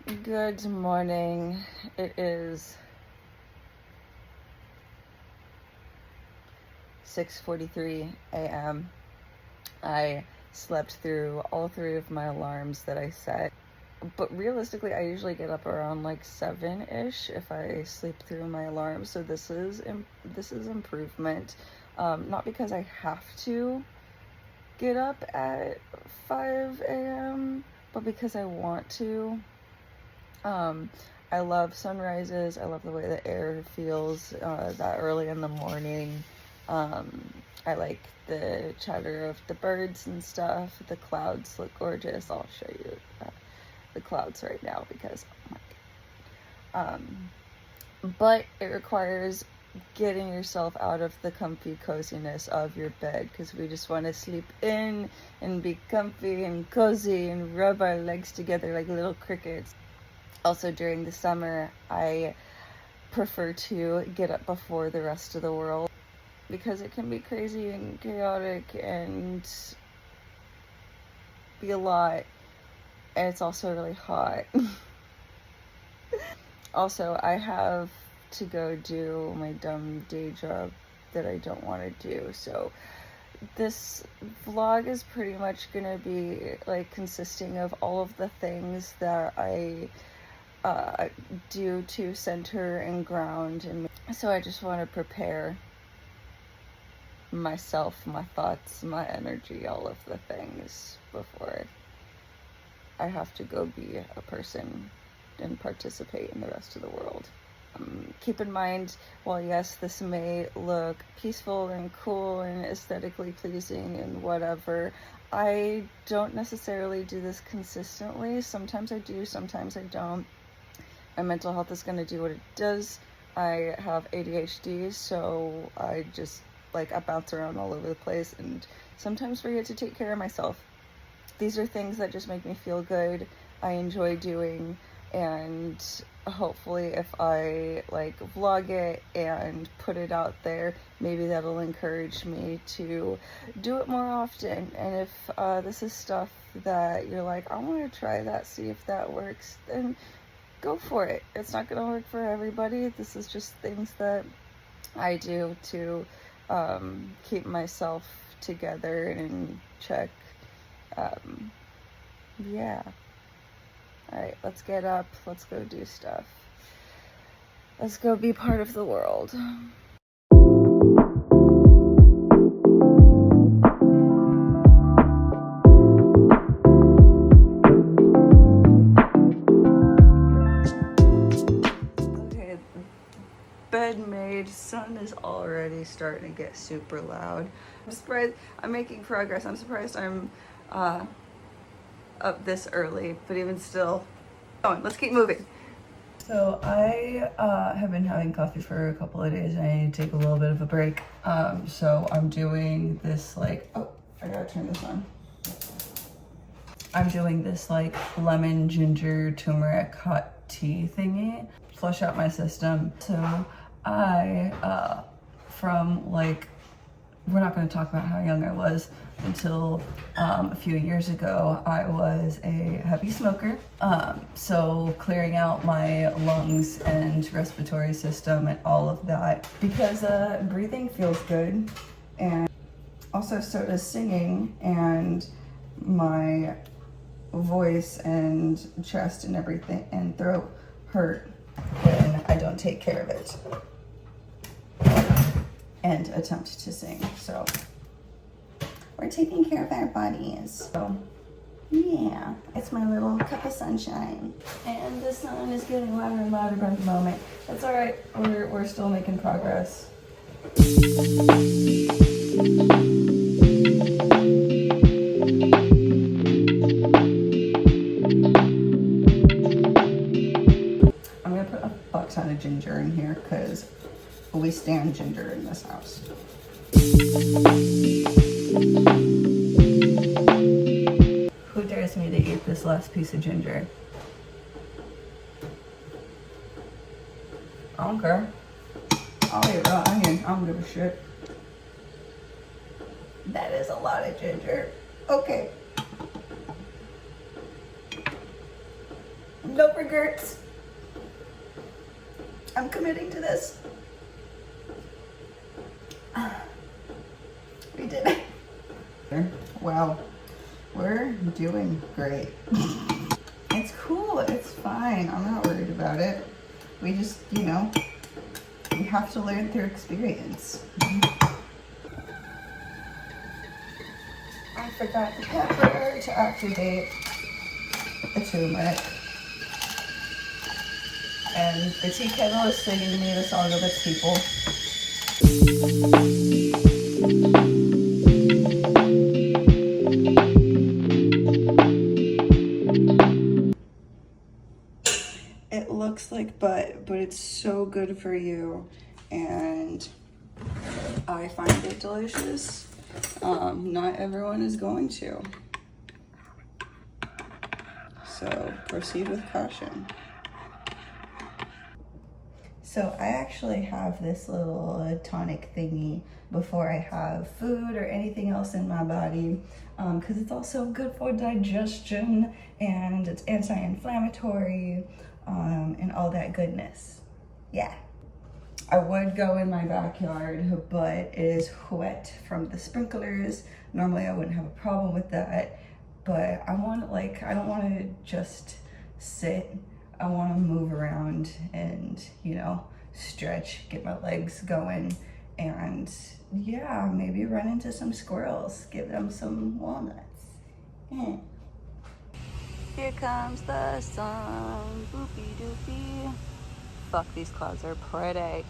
Good morning. It is 6:43 a.m. I slept through all three of my alarms that I set, but realistically I usually get up around like 7-ish if I sleep through my alarms, so this is improvement. Not because I have to get up at 5 a.m., but because I want to. I love sunrises. I love the way the air feels that early in the morning. I like the chatter of the birds and stuff. The clouds look gorgeous. I'll show you the clouds right now because, oh my God. But it requires getting yourself out of the comfy coziness of your bed, because we just want to sleep in and be comfy and cozy and rub our legs together like little crickets. Also, during the summer, I prefer to get up before the rest of the world because it can be crazy and chaotic and be a lot, and it's also really hot. Also, I have to go do my dumb day job that I don't want to do, so this vlog is pretty much gonna be like consisting of all of the things that I do to center and ground, and so I just want to prepare myself, my thoughts, my energy, all of the things before I have to go be a person and participate in the rest of the world. Keep in mind, while yes, this may look peaceful and cool and aesthetically pleasing and whatever, I don't necessarily do this consistently. Sometimes I do, sometimes I don't. My mental health is going to do what it does. I have ADHD, so I bounce around all over the place and sometimes forget to take care of myself. These are things that just make me feel good. I enjoy doing, and hopefully if I vlog it and put it out there, maybe that'll encourage me to do it more often. And if this is stuff that you're like, I want to try that, see if that works, then go for it. It's not going to work for everybody. This is just things that I do to keep myself together and in check. Yeah. Alright, let's get up. Let's go do stuff. Let's go be part of the world. Bed made. Sun is already starting to get super loud. I'm surprised I'm making progress. I'm surprised I'm up this early, but even still, let's keep moving. So I have been having coffee for a couple of days and I need to take a little bit of a break. So I'm doing this I gotta turn this on. I'm doing this lemon ginger turmeric hot tea thingy, flush out my system. So I, we're not going to talk about how young I was until a few years ago. I was a heavy smoker, so clearing out my lungs and respiratory system and all of that, because breathing feels good, and also so does singing, and my voice and chest and everything and throat hurt when I don't take care of it and attempt to sing. So we're taking care of our bodies. So yeah, it's my little cup of sunshine, and the sun is getting louder and louder by the moment. That's all right. We're still making progress. I'm gonna put a butt ton of ginger in here because we stand ginger in this house. Who dares me to eat this last piece of ginger? I don't care. I'll eat raw onion. I don't give a shit. That is a lot of ginger. Okay. No regrets. I'm committing to this. We did it. Wow, we're doing great. It's cool, it's fine. I'm not worried about it. We just, you know, we have to learn through experience. I forgot the pepper to activate the turmeric. And the tea kettle is singing to me the song of its people. It looks like butt, but it's so good for you. And I find it delicious. Not everyone is going to. So proceed with caution. So I actually have this little tonic thingy before I have food or anything else in my body, because it's also good for digestion and it's anti-inflammatory and all that goodness. Yeah. I would go in my backyard, but it is wet from the sprinklers. Normally I wouldn't have a problem with that, but I want, like, I don't want to just sit. I want to move around and, you know, stretch, get my legs going, and yeah, maybe run into some squirrels, give them some walnuts. Here comes the sun, boopy doopy. Fuck, these clouds are pretty.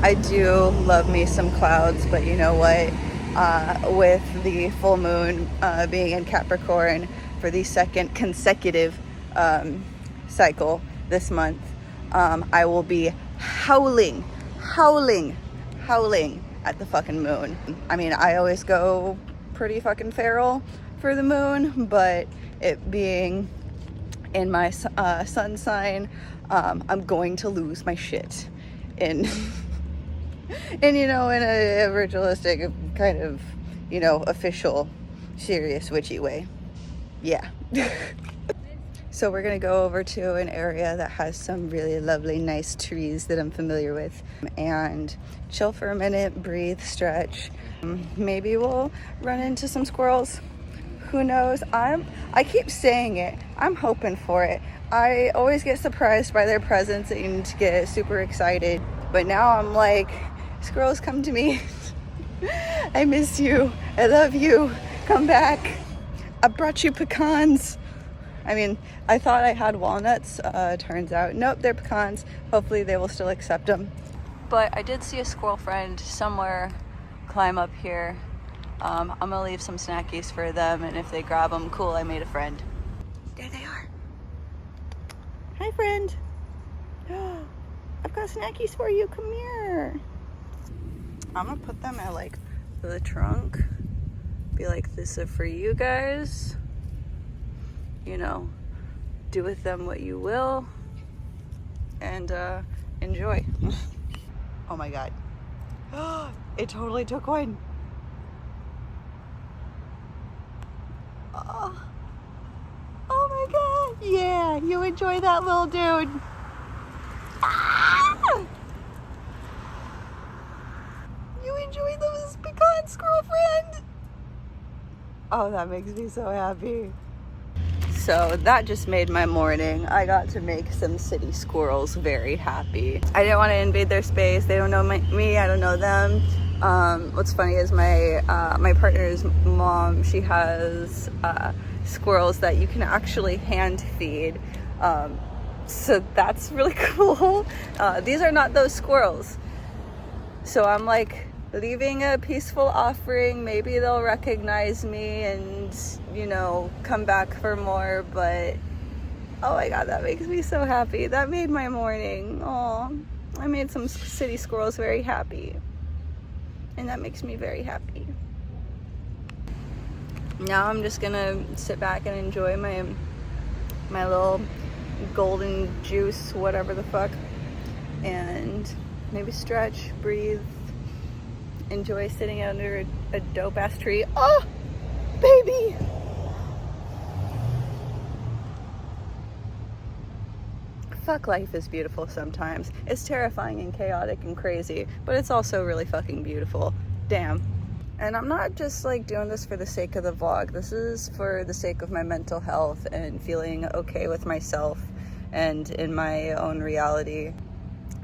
I do love me some clouds, but you know what? With the full moon being in Capricorn for the second consecutive cycle this month, I will be howling at the fucking moon. I mean, I always go pretty fucking feral for the moon, but it being in my sun sign, I'm going to lose my shit in and you know, in a ritualistic kind of, you know, official serious witchy way. Yeah. So we're gonna go over to an area that has some really lovely, nice trees that I'm familiar with and chill for a minute, breathe, stretch. Maybe we'll run into some squirrels. Who knows? I keep saying it. I'm hoping for it. I always get surprised by their presence and get super excited. But now I'm like, squirrels, come to me. I miss you. I love you. Come back. I brought you pecans. I mean, I thought I had walnuts. Turns out, nope, they're pecans. Hopefully they will still accept them. But I did see a squirrel friend somewhere climb up here. I'm gonna leave some snackies for them, and if they grab them, cool, I made a friend. There they are. Hi, friend. I've got snackies for you. Come here. I'm gonna put them at like the trunk. Be like, this is for you guys. You know, do with them what you will, and enjoy. Oh my god. It totally took one. Oh my god. Yeah, you enjoy that, little dude. Ah! You enjoy those pecans, girlfriend? Oh, that makes me so happy. So that just made my morning. I got to make some city squirrels very happy. I didn't want to invade their space. They don't know me, I don't know them. What's funny is my partner's mom, she has squirrels that you can actually hand feed. So that's really cool. These are not those squirrels. So I'm like leaving a peaceful offering. Maybe they'll recognize me and, you know, come back for more, but oh my god, that makes me so happy. That made my morning. Oh, I made some city squirrels very happy. And that makes me very happy. Now I'm just gonna sit back and enjoy my little golden juice, whatever the fuck, and maybe stretch, breathe, enjoy sitting under a dope ass tree. Oh, baby! fuck, life is beautiful sometimes. It's terrifying and chaotic and crazy, but it's also really fucking beautiful. Damn. And I'm not just like doing this for the sake of the vlog. This is for the sake of my mental health and feeling okay with myself and in my own reality.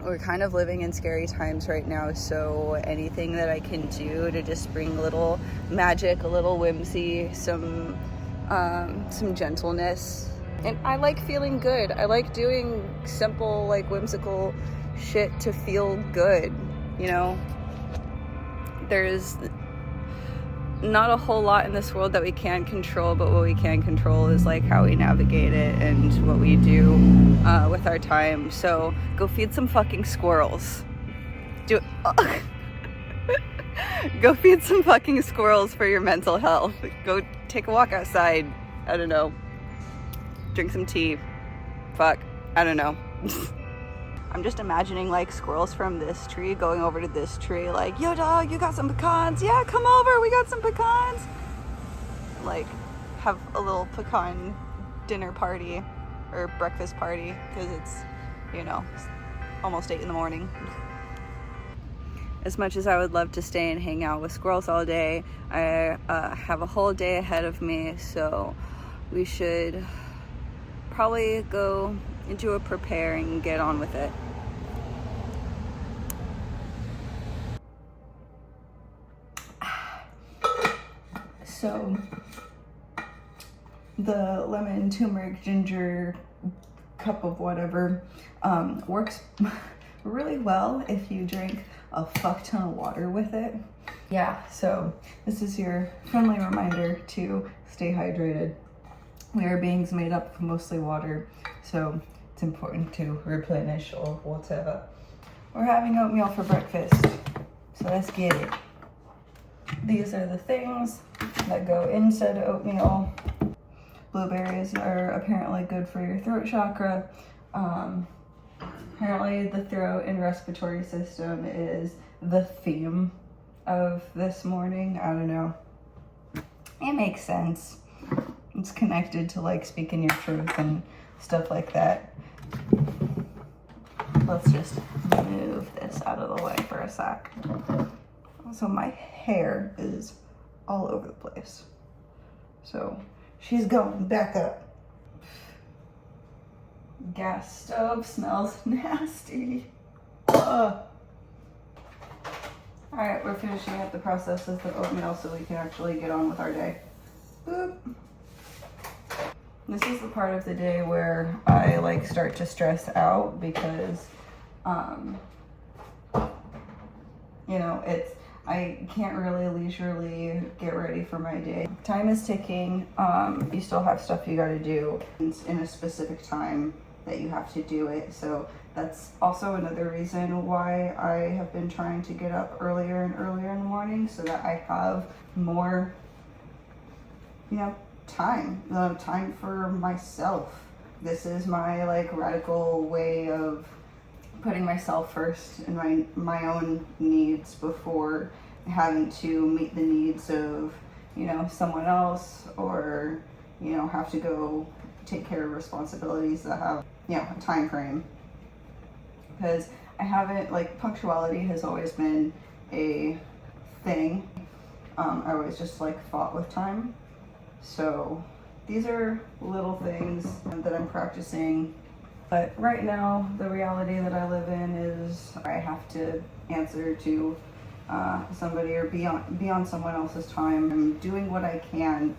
We're kind of living in scary times right now, so anything that I can do to just bring a little magic, a little whimsy, some gentleness. And I like feeling good. I like doing simple, like whimsical shit to feel good, you know? There's not a whole lot in this world that we can control, but what we can control is like how we navigate it and what we do with our time. So go feed some fucking squirrels. Go feed some fucking squirrels for your mental health. Go take a walk outside. I don't know. Drink some tea. Fuck. I don't know. I'm just imagining like squirrels from this tree going over to this tree like, yo dog, you got some pecans? Yeah, come over, we got some pecans. Like have a little pecan dinner party or breakfast party because it's, you know, almost 8 in the morning. As much as I would love to stay and hang out with squirrels all day, I have a whole day ahead of me, so we should probably go into a prepare and get on with it. So the lemon, turmeric, ginger cup of whatever works really well if you drink a fuck ton of water with it. Yeah, so this is your friendly reminder to stay hydrated. We are beings made up of mostly water, so it's important to replenish or whatever. We're having oatmeal for breakfast, so let's get it. These are the things that go in said oatmeal. Blueberries are apparently good for your throat chakra. Apparently the throat and respiratory system is the theme of this morning. I don't know. It makes sense. It's connected to like speaking your truth and stuff like that. Let's just move this out of the way for a sec. So my hair is all over the place. So she's going back up. Gas stove smells nasty. Ugh. All right, we're finishing up the process of the oatmeal so we can actually get on with our day. Boop. This is the part of the day where I like start to stress out because, you know, I can't really leisurely get ready for my day. Time is ticking. You still have stuff you gotta do in a specific time that you have to do it. So that's also another reason why I have been trying to get up earlier and earlier in the morning so that I have more, you know, time for myself. This is my like radical way of putting myself first and my own needs before having to meet the needs of, you know, someone else, or, you know, have to go take care of responsibilities that have, you know, a time frame. Because I haven't, like, punctuality has always been a thing. I always just like fought with time. So these are little things that I'm practicing. But right now, the reality that I live in is I have to answer to somebody or be on someone else's time. I'm doing what I can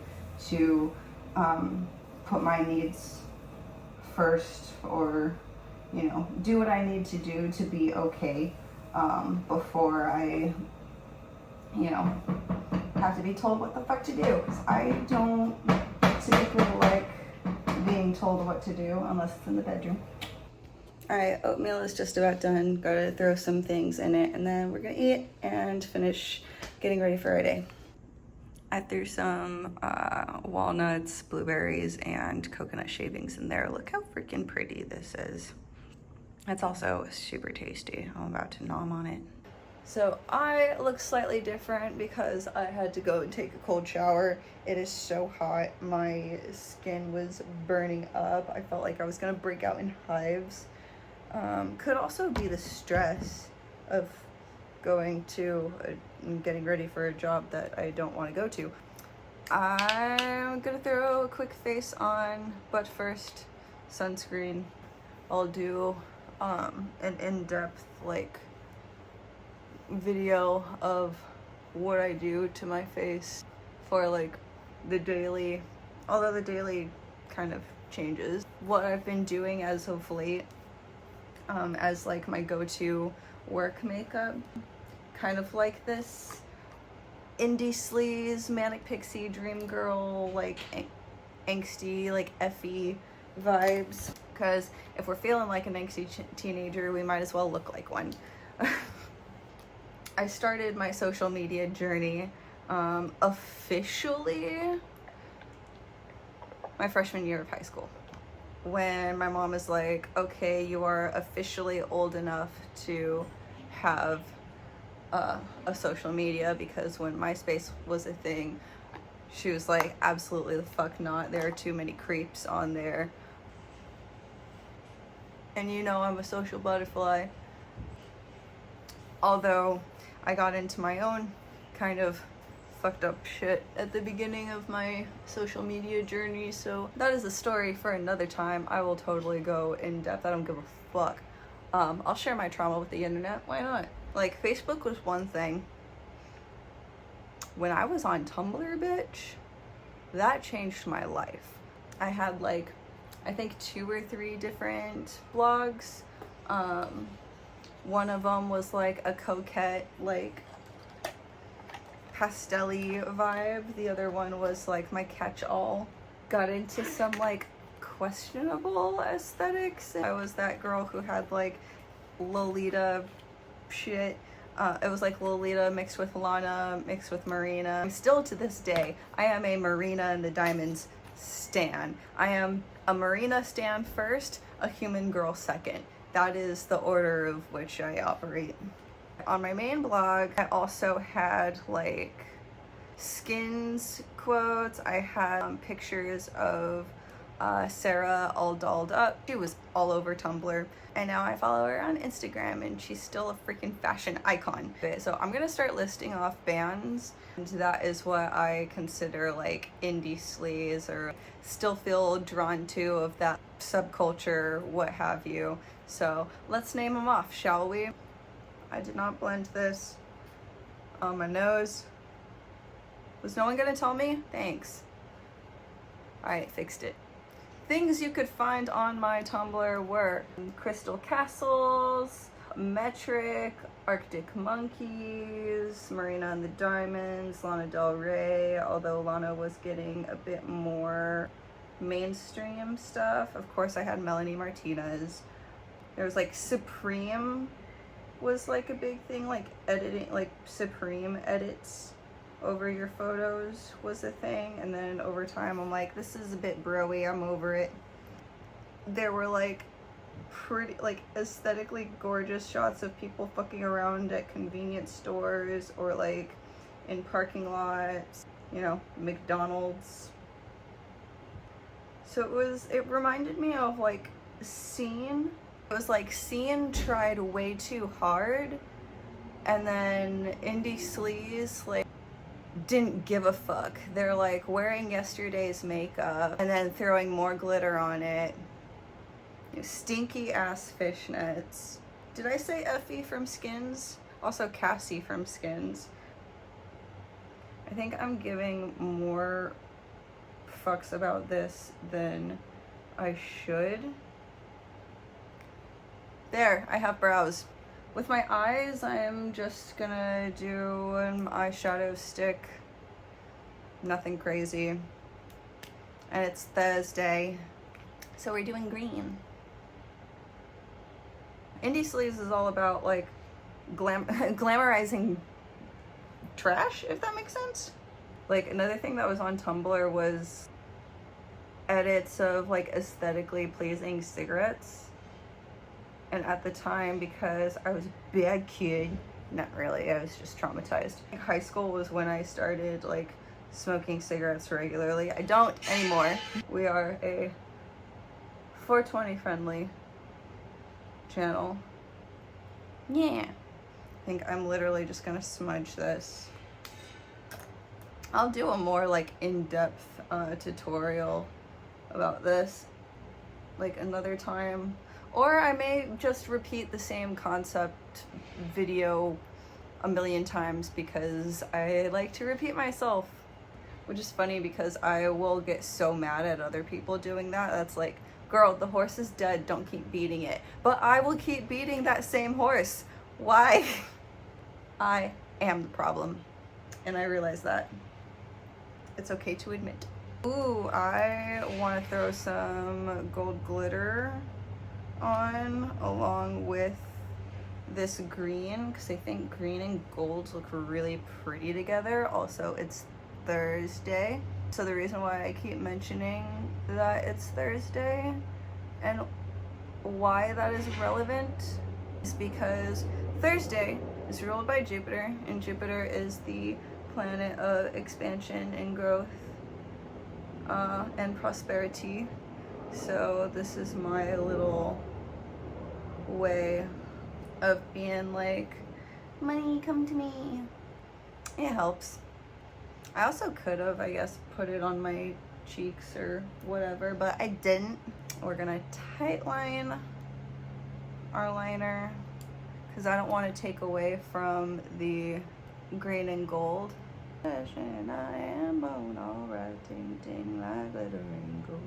to put my needs first, or, you know, do what I need to do to be okay before I, you know, have to be told what the fuck to do. 'Cause I don't typically like being told what to do unless it's in the bedroom. All right, oatmeal is just about done. Gotta throw some things in it, and then we're gonna eat and finish getting ready for our day. I threw some walnuts, blueberries, and coconut shavings in there. Look how freaking pretty this is. It's also super tasty. I'm about to nom on it. So I look slightly different because I had to go and take a cold shower. It is so hot. My skin was burning up. I felt like I was gonna break out in hives. Could also be the stress of going to and getting ready for a job that I don't want to go to. I'm gonna throw a quick face on, but first, sunscreen. I'll do an in-depth like video of what I do to my face for like the daily, although the daily kind of changes. What I've been doing as of late, as like my go-to work makeup, kind of like this indie sleaze, manic pixie, dream girl, like angsty, like Effie vibes. Because if we're feeling like an angsty teenager, we might as well look like one. I started my social media journey officially my freshman year of high school, when my mom was like, okay, you are officially old enough to have a social media, because when MySpace was a thing, she was like, absolutely the fuck not, there are too many creeps on there. And you know I'm a social butterfly. Although I got into my own kind of fucked up shit at the beginning of my social media journey, so that is a story for another time. I will totally go in depth. I don't give a fuck. I'll share my trauma with the internet. Why not? Like, Facebook was one thing. When I was on Tumblr, bitch, that changed my life. I had like, I think 2 or 3 different blogs. One of them was like a coquette, like pastel-y vibe. The other one was like my catch-all. Got into some like questionable aesthetics. I was that girl who had like Lolita shit. It was like Lolita mixed with Lana, mixed with Marina. Still to this day, I am a Marina and the Diamonds stan. I am a Marina stan first, a human girl second. That is the order of which I operate. On my main blog, I also had like skins quotes. I had pictures of Sarah all dolled up. She was all over Tumblr. And now I follow her on Instagram, and she's still a freaking fashion icon. So I'm gonna start listing off bands, and that is what I consider like indie sleaze, or still feel drawn to of that subculture, what have you. So let's name them off, shall we? I did not blend this on my nose. Was no one gonna tell me? Thanks. Alright, fixed it. Things you could find on my Tumblr were Crystal Castles, Metric, Arctic Monkeys, Marina and the Diamonds, Lana Del Rey, although Lana was getting a bit more mainstream stuff. Of course, I had Melanie Martinez. There was like Supreme was like a big thing, like editing, like Supreme edits over your photos was a thing. And then over time I'm like, this is a bit broy, I'm over it. There were like pretty, like aesthetically gorgeous shots of people fucking around at convenience stores or like in parking lots, you know, McDonald's. So it reminded me of like Scene. It was like Scene tried way too hard, and then indie sleaze like didn't give a fuck. They're like wearing yesterday's makeup and then throwing more glitter on it. Stinky ass fishnets. Did I say Effie from Skins? Also Cassie from Skins. I think I'm giving more fucks about this than I should. There, I have brows. With my eyes, I'm just gonna do an eyeshadow stick. Nothing crazy. And it's Thursday, so we're doing green. Indie sleaze is all about like glamorizing trash, if that makes sense. Like another thing that was on Tumblr was edits of like aesthetically pleasing cigarettes. And at the time, because I was a bad kid, Not really, I was just traumatized. High school was when I started like smoking cigarettes regularly. I don't anymore. We are a 420 friendly channel. Yeah. I think I'm literally just gonna smudge this. I'll do a more like in-depth tutorial about this like another time. Or I may just repeat the same concept video a million times because I like to repeat myself. Which is funny because I will get so mad at other people doing that. That's like, girl, the horse is dead, don't keep beating it. But I will keep beating that same horse. Why? I am the problem. And I realize that. It's okay to admit. Ooh, I want to throw some gold glitter on along with this green because I think green and gold look really pretty together. Also, it's Thursday, so the reason why I keep mentioning that it's Thursday and why that is relevant is because Thursday is ruled by Jupiter, and Jupiter is the planet of expansion and growth and prosperity. So this is my little way of being like, money, come to me. It helps. I also could have, I guess, put it on my cheeks or whatever, but I didn't. We're gonna tight line our liner because I don't want to take away from the green and gold. I am bone, alright, ting ting like glittering gold.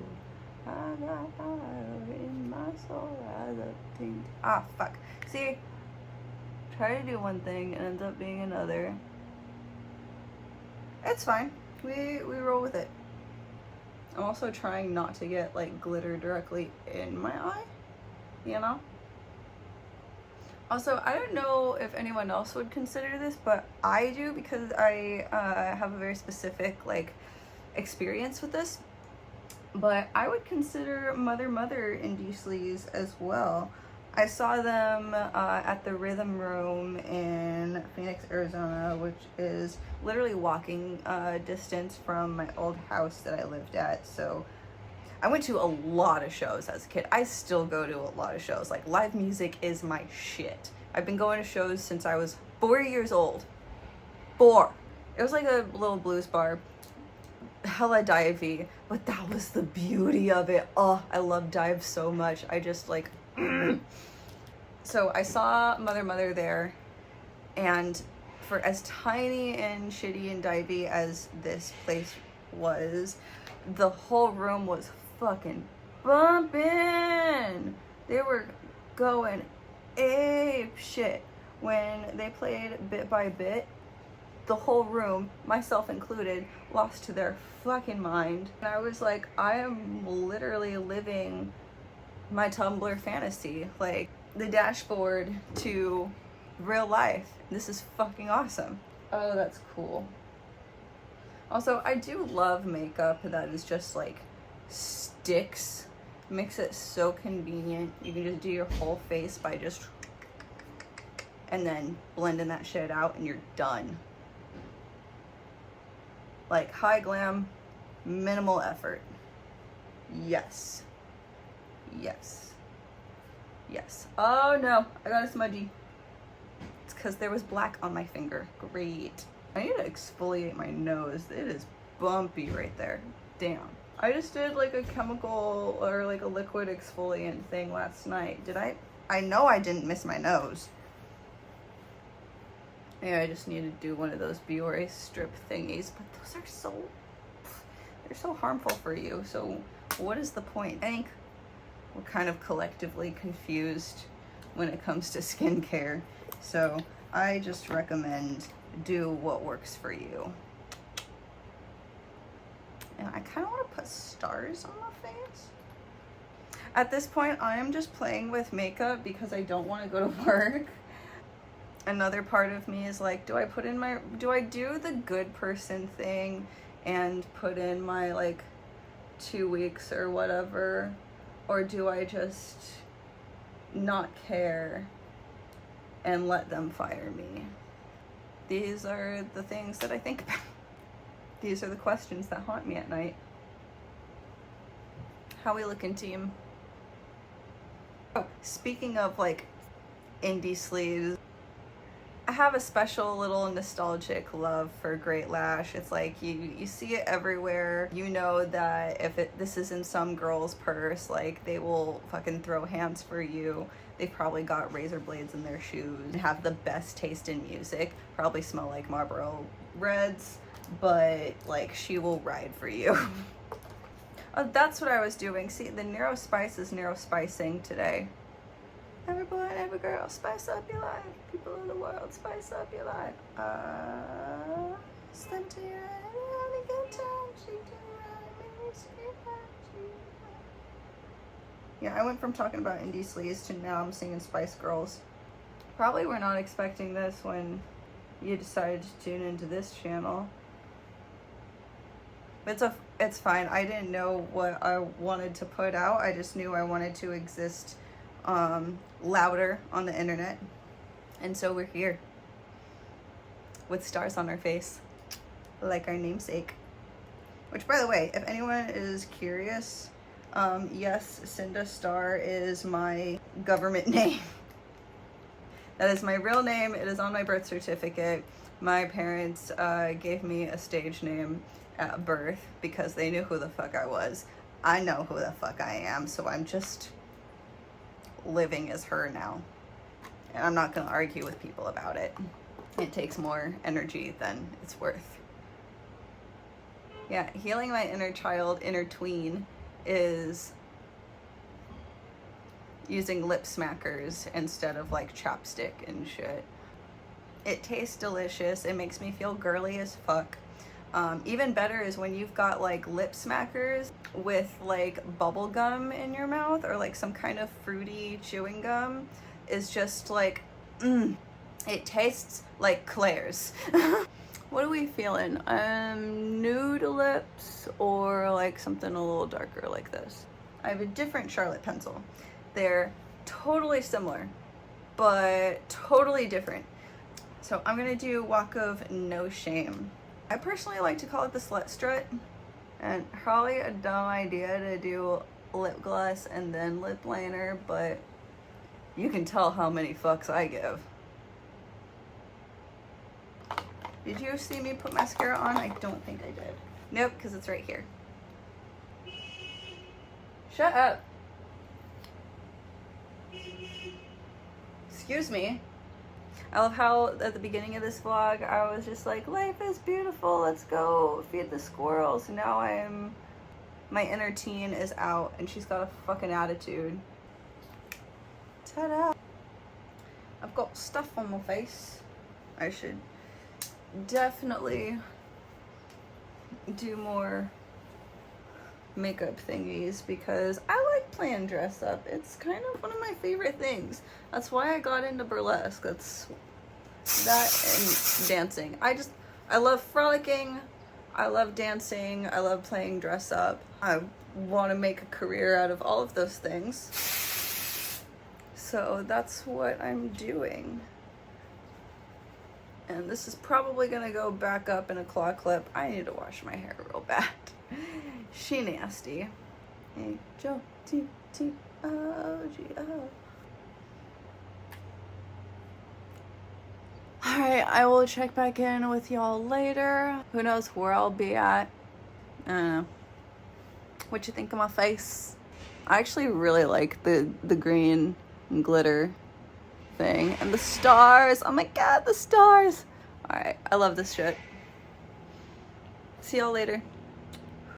I got fire in my soul, rise up, ting. Ah, fuck. See, try to do one thing and ends up being another. It's fine. We roll with it. I'm also trying not to get like glitter directly in my eye, you know? Also, I don't know if anyone else would consider this, but I do because I have a very specific like experience with this. But I would consider Mother Induceleys as well. I saw them at the Rhythm Room in Phoenix, Arizona, which is literally walking distance from my old house that I lived at. So I went to a lot of shows as a kid. I still go to a lot of shows. Like, live music is my shit. I've been going to shows since I was 4 years old. 4. It was like a little blues bar. Hella divey, but that was the beauty of it. Oh, I love dive so much. I just like So I saw Mother there, and for as tiny and shitty and divey as this place was, the whole room was fucking bumping. They were going ape shit when they played Bit by Bit. The whole room, myself included, lost to their fucking mind. And I was like, I am literally living my Tumblr fantasy, like the dashboard to real life. This is fucking awesome. Oh, that's cool. Also, I do love makeup that is just like sticks. Makes it so convenient. You can just do your whole face by just and then blending that shit out and you're done. Like, high glam, minimal effort. Yes. Yes. Yes. Oh no, I got a smudgy. It's because there was black on my finger. Great. I need to exfoliate my nose. It is bumpy right there. Damn. I just did like a chemical or like a liquid exfoliant thing last night. Did I? I know I didn't miss my nose. Yeah, I just need to do one of those Biore strip thingies, but those are they're so harmful for you. So what is the point? I think we're kind of collectively confused when it comes to skincare. So I just recommend do what works for you. And I kind of want to put stars on my face. At this point, I am just playing with makeup because I don't want to go to work. Another part of me is like, do I do the good person thing and put in my like 2 weeks or whatever, or do I just not care and let them fire me? These are the things that I think about. These are the questions that haunt me at night. How we looking, team? Oh, speaking of like indie sleeves, I have a special little nostalgic love for Great Lash. It's like you see it everywhere. You know that if this is in some girl's purse, like they will fucking throw hands for you. They've probably got razor blades in their shoes and have the best taste in music. Probably smell like Marlboro Reds, but like she will ride for you. Oh, that's what I was doing. See, the Nero Spice is Nero Spicing today. Every boy and every girl, spice up your life. People of the world, spice up your life. Slim to your head, having a good time. She do right, make me see that. Yeah, I went from talking about indie sleaze to now I'm singing Spice Girls. Probably were not expecting this when you decided to tune into this channel. It's fine. I didn't know what I wanted to put out. I just knew I wanted to exist louder on the internet, and so we're here with stars on our face like our namesake, which, by the way, if anyone is curious, yes, Cinda Star is my government name. That is my real name. It is on my birth certificate. My parents gave me a stage name at birth because they knew who the fuck I was. I know who the fuck I am, so I'm just living as her now, and I'm not going to argue with people about it. It takes more energy than it's worth. Yeah, healing my inner child, inner tween, is using lip smackers instead of like chapstick and shit. It tastes delicious. It makes me feel girly as fuck. Even better is when you've got like lip smackers with like bubble gum in your mouth, or like some kind of fruity chewing gum. Is just like, it tastes like Claire's. What are we feeling? Nude lips or like something a little darker like this? I have a different Charlotte pencil. They're totally similar, but totally different. So I'm gonna do Walk of No Shame. I personally like to call it the Slut Strut, and probably a dumb idea to do lip gloss and then lip liner, but you can tell how many fucks I give. Did you see me put mascara on? I don't think I did. Nope, because it's right here. Shut up. Excuse me. I love how at the beginning of this vlog I was just like, life is beautiful, let's go feed the squirrels. Now my inner teen is out and she's got a fucking attitude. Ta-da! I've got stuff on my face. I should definitely do more makeup thingies because I like playing dress up. It's kind of one of my favorite things. That's why I got into burlesque. That's that and dancing. I love frolicking. I love dancing. I love playing dress up. I want to make a career out of all of those things. So that's what I'm doing. And this is probably gonna go back up in a claw clip. I need to wash my hair real bad. She nasty. H-O-T-T-O-G-O. Alright, I will check back in with y'all later. Who knows where I'll be at. I don't know. What you think of my face? I actually really like the green and glitter thing. And the stars. Oh my god, the stars. Alright, I love this shit. See y'all later.